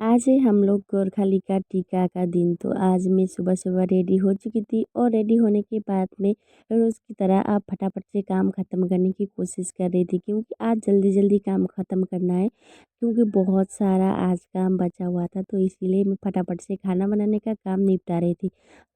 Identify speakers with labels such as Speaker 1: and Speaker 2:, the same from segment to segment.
Speaker 1: आज है हम लोग गोरखाली का टीका का दिन। तो आज मैं सुबह सुबह रेडी हो चुकी थी और रेडी होने के बाद में रोज़ की तरह आप फटाफट से काम ख़त्म करने की कोशिश कर रही थी, क्योंकि आज जल्दी जल्दी काम ख़त्म करना है, क्योंकि बहुत सारा आज काम बचा हुआ था। तो इसीलिए मैं फटाफट से खाना बनाने का काम निपटा रही थी।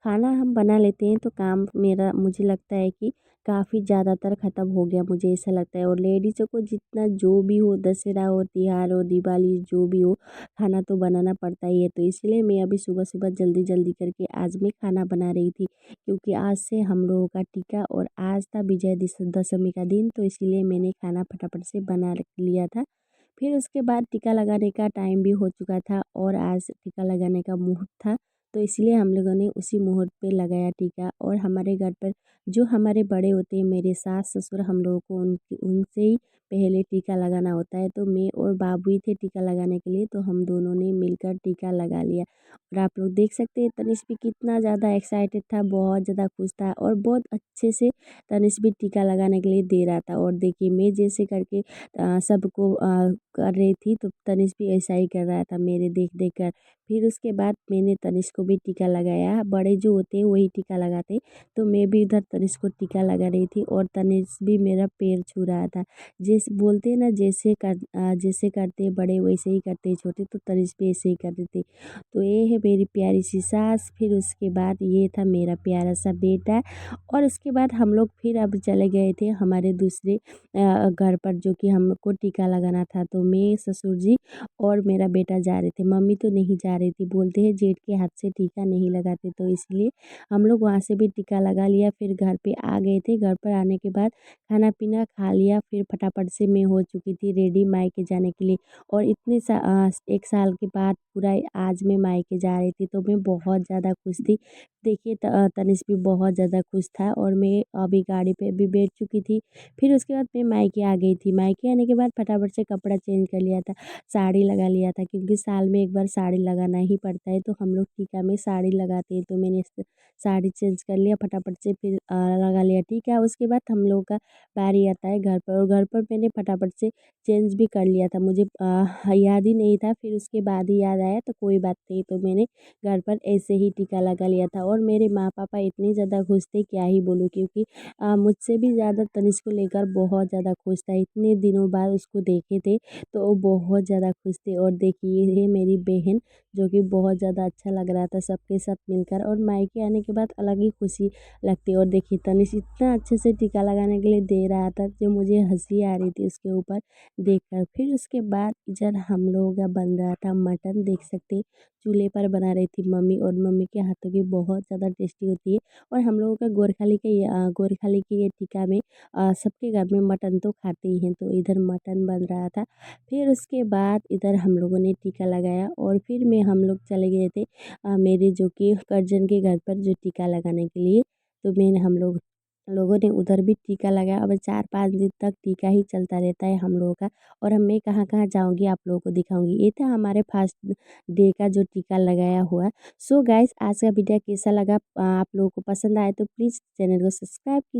Speaker 1: खाना हम बना लेते हैं तो काम मेरा मुझे लगता है कि काफ़ी ज़्यादातर ख़त्म हो गया, मुझे ऐसा लगता है। और लेडीज़ों को जितना जो भी हो, दशहरा हो, तिहार हो, दिवाली जो भी हो, खाना तो बनाना पड़ता ही है। तो इसलिए मैं अभी सुबह सुबह जल्दी जल्दी करके आज मैं खाना बना रही थी, क्योंकि आज से हम लोगों का टीका और आज था विजय दशमी का दिन। तो इसीलिए मैंने खाना फटाफट से बना लिया था। फिर उसके बाद टीका लगाने का टाइम भी हो चुका था और आज टीका लगाने का मुहूर्त था। तो इसलिए हम लोगों ने उसी मुहूर्त पे लगाया टीका। और हमारे घर पर जो हमारे बड़े होते हैं, मेरे सास ससुर, हम लोगों को उनसे ही पहले टीका लगाना होता है। तो मैं और बाबू ही थे टीका लगाने के लिए, तो हम दोनों ने मिलकर टीका लगा लिया। और आप लोग देख सकते हैं तनिष भी कितना ज़्यादा एक्साइटेड था, बहुत ज़्यादा खुश था और बहुत अच्छे से तनिष भी टीका लगाने के लिए दे रहा था। और देखिए मैं जैसे करके सबको कर रही थी, तो तनिष भी ऐसा ही कर रहा था मेरे देख देख कर। फिर उसके बाद मैंने तनिष को भी टीका लगाया। बड़े जो होते हैं वही टीका लगाते हैं, तो मैं भी इधर तनिष को टीका लगा रही थी और तनिष भी मेरा पैर छू रहा था। जैसे बोलते हैं ना, जैसे करते हैं बड़े वैसे ही करते हैं छोटे, तो तनिष भी ऐसे ही कर रही थी। तो ये है मेरी प्यारी सी सास। फिर उसके बाद ये था मेरा प्यारा सा बेटा। और उसके बाद हम लोग फिर अब चले गए थे हमारे दूसरे घर पर, जो कि हमको टीका लगाना था। तो मैं, ससुर जी और मेरा बेटा जा रहे थे। मम्मी तो नहीं जा रही थी, बोलते हैं जेठ के हाथ से टीका नहीं लगाते। तो इसलिए हम लोग वहाँ से भी टीका लगा लिया। फिर घर पे आ गए थे। घर पर आने के बाद खाना पीना खा लिया। फिर फटाफट से मैं हो चुकी थी रेडी मायके जाने के लिए। और एक साल के बाद पूरा आज मैं मायके जा रही थी, तो मैं बहुत ज़्यादा खुश थी। देखिए तनिष भी बहुत ज़्यादा खुश था और मैं अभी गाड़ी पे भी बैठ चुकी थी। फिर उसके बाद मैं मायके आ गई थी। मायके आने के बाद फटाफट से कपड़ा चेंज कर लिया था, साड़ी लगा लिया था, क्योंकि साल में एक बार साड़ी लगाना ही पड़ता है। तो हम लोग टीका में साड़ी लगाते हैं, तो मैंने साड़ी चेंज कर लिया फटाफट से। फिर लगा लिया टीका। उसके बाद हम लोग का बारी आता है घर पर, और घर पर मैंने फटाफट से चेंज भी कर लिया था, मुझे याद ही नहीं था। फिर उसके बाद ही याद आया, तो कोई बात नहीं, तो मैंने घर पर ऐसे ही टीका लगा लिया था। और मेरे माँ पापा इतने ज़्यादा खुश थे, क्या ही बोलूँ, क्योंकि मुझसे भी ज़्यादा तनिष को लेकर बहुत ज़्यादा खुश था। इतने दिनों बाद उसको देखे थे, तो वो बहुत ज़्यादा खुश थे। और देखिए ये मेरी बहन, जो कि बहुत ज़्यादा अच्छा लग रहा था सबके साथ मिलकर। और मायके आने के बाद अलग ही खुशी लगती है। और देखिए तनिष इतना अच्छे से टीका लगाने के लिए दे रहा था, जो मुझे हंसी आ रही थी उसके ऊपर देखकर। फिर उसके बाद इधर हम लोगों का बन रहा था मटन, देख सकते हैं चूल्हे पर बना रही थी मम्मी, और मम्मी के हाथों की बहुत ज़्यादा टेस्टी होती है। और हम लोगों का गोरखाली के ये टीका में सबके घर में मटन तो खाते ही हैं, तो इधर मटन बन रहा था। फिर उसके बाद इधर हम लोगों ने टीका लगाया और फिर हम लोग चले गए थे मेरे जो कि कज़न के घर पर, जो टीका लगाने के लिए। तो हम लोगों ने उधर भी टीका लगाया। अब 4-5 दिन तक टीका ही चलता रहता है हम लोगों का। और मैं कहाँ कहाँ जाऊँगी आप लोगों को दिखाऊंगी। ये था हमारे फर्स्ट डे का जो टीका लगाया हुआ। सो गाइस, आज का वीडियो कैसा लगा, आप लोगों को पसंद आए तो प्लीज़ चैनल को सब्सक्राइब